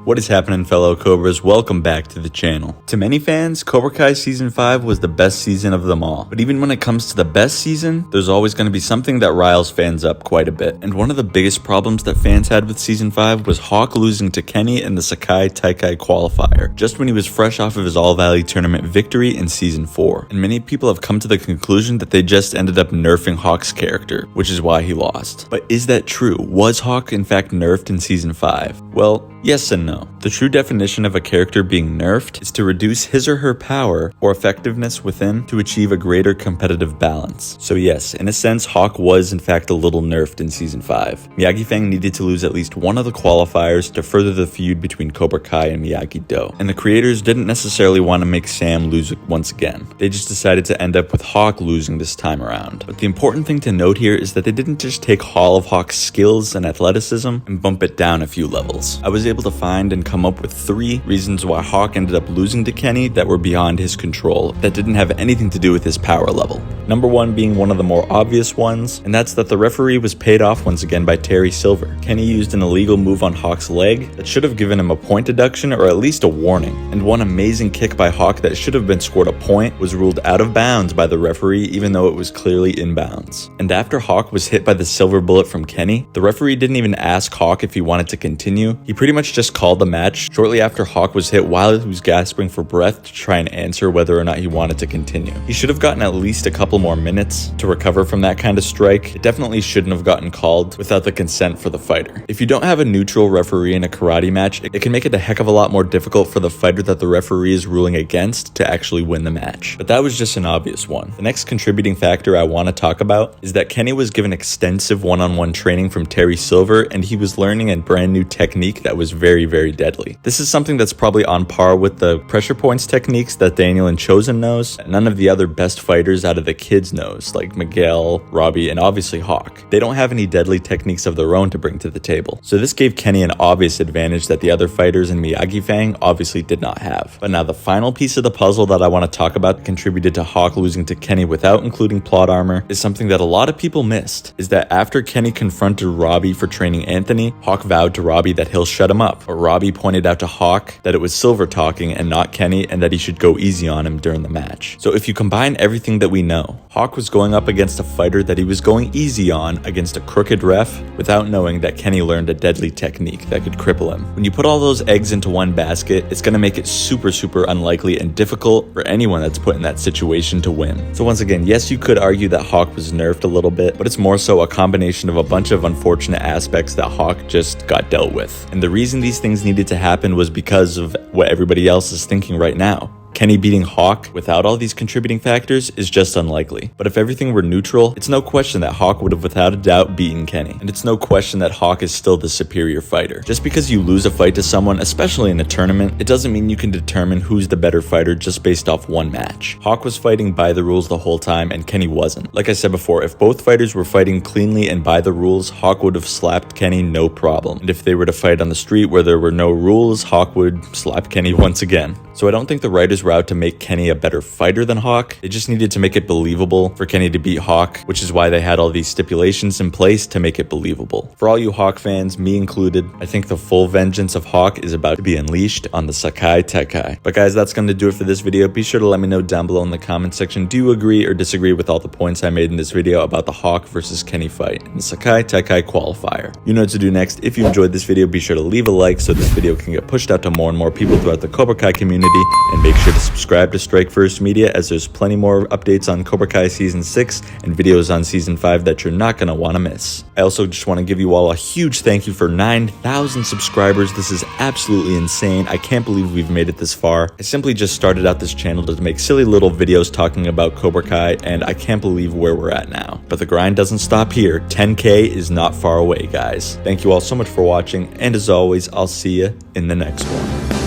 What is happening, fellow Cobras? Welcome back to the channel. To many fans, Cobra Kai Season 5 was the best season of them all. But even when it comes to the best season, there's always going to be something that riles fans up quite a bit. And one of the biggest problems that fans had with Season 5 was Hawk losing to Kenny in the Sakai Taikai qualifier, just when he was fresh off of his All-Valley tournament victory in Season 4. And many people have come to the conclusion that they just ended up nerfing Hawk's character, which is why he lost. But is that true? Was Hawk in fact nerfed in Season 5? Well, yes and no. The true definition of a character being nerfed is to reduce his or her power or effectiveness within to achieve a greater competitive balance. So yes, in a sense, Hawk was in fact a little nerfed in Season 5. Miyagi needed to lose at least one of the qualifiers to further the feud between Cobra Kai and Miyagi-Do. And the creators didn't necessarily want to make Sam lose once again. They just decided to end up with Hawk losing this time around. But the important thing to note here is that they didn't just take all of Hawk's skills and athleticism and bump it down a few levels. I was able to find and come up with 3 reasons why Hawk ended up losing to Kenny that were beyond his control, that didn't have anything to do with his power level. Number 1 being one of the more obvious ones, and that's that the referee was paid off once again by Terry Silver. Kenny used an illegal move on Hawk's leg that should have given him a point deduction or at least a warning, and one amazing kick by Hawk that should have been scored a point was ruled out of bounds by the referee even though it was clearly inbounds. And after Hawk was hit by the silver bullet from Kenny, the referee didn't even ask Hawk if he wanted to continue. He pretty much just called the match shortly after Hawk was hit while he was gasping for breath to try and answer whether or not he wanted to continue. He should have gotten at least a couple more minutes to recover from that kind of strike. It definitely shouldn't have gotten called without the consent for the fighter. If you don't have a neutral referee in a karate match, it can make it a heck of a lot more difficult for the fighter that the referee is ruling against to actually win the match. But that was just an obvious one. The next contributing factor I want to talk about is that Kenny was given extensive one-on-one training from Terry Silver, and he was learning a brand new technique that was very, very deadly. This is something that's probably on par with the pressure points techniques that Daniel and Chosen knows, and none of the other best fighters out of the kids knows, like Miguel, Robbie, and obviously Hawk. They don't have any deadly techniques of their own to bring to the table. So this gave Kenny an obvious advantage that the other fighters in Miyagi obviously did not have. But now the final piece of the puzzle that I want to talk about that contributed to Hawk losing to Kenny without including plot armor is something that a lot of people missed, is that after Kenny confronted Robbie for training Anthony, Hawk vowed to Robbie that he'll shut him up. But Robbie pointed out to Hawk that it was Silver talking and not Kenny, and that he should go easy on him during the match. So if you combine everything that we know, Hawk was going up against a fighter that he was going easy on against a crooked ref without knowing that Kenny learned a deadly technique that could cripple him. When you put all those eggs into one basket, it's going to make it super unlikely and difficult for anyone that's put in that situation to win. So once again, yes, you could argue that Hawk was nerfed a little bit, but it's more so a combination of a bunch of unfortunate aspects that Hawk just got dealt with. And the reason these things needed to happen was because of what everybody else is thinking right now. Kenny beating Hawk without all these contributing factors is just unlikely. But if everything were neutral, it's no question that Hawk would have without a doubt beaten Kenny. And it's no question that Hawk is still the superior fighter. Just because you lose a fight to someone, especially in a tournament, it doesn't mean you can determine who's the better fighter just based off one match. Hawk was fighting by the rules the whole time and Kenny wasn't. Like I said before, if both fighters were fighting cleanly and by the rules, Hawk would have slapped Kenny no problem. And if they were to fight on the street where there were no rules, Hawk would slap Kenny once again. So I don't think the writers were out to make Kenny a better fighter than Hawk. They just needed to make it believable for Kenny to beat Hawk, which is why they had all these stipulations in place to make it believable. For all you Hawk fans, me included, I think the full vengeance of Hawk is about to be unleashed on the Sakai Taikai. But guys, that's going to do it for this video. Be sure to let me know down below in the comment section, do you agree or disagree with all the points I made in this video about the Hawk versus Kenny fight in the Sakai Taikai qualifier? You know what to do next. If you enjoyed this video, be sure to leave a like so this video can get pushed out to more and more people throughout the Cobra Kai community. And make sure to subscribe to Strike First Media, as there's plenty more updates on Cobra Kai Season 6 and videos on Season 5 that you're not going to want to miss. I also just want to give you all a huge thank you for 9,000 subscribers. This is absolutely insane. I can't believe we've made it this far. I simply just started out this channel to make silly little videos talking about Cobra Kai, and I can't believe where we're at now. But the grind doesn't stop here. 10K is not far away, guys. Thank you all so much for watching, and as always, I'll see you in the next one.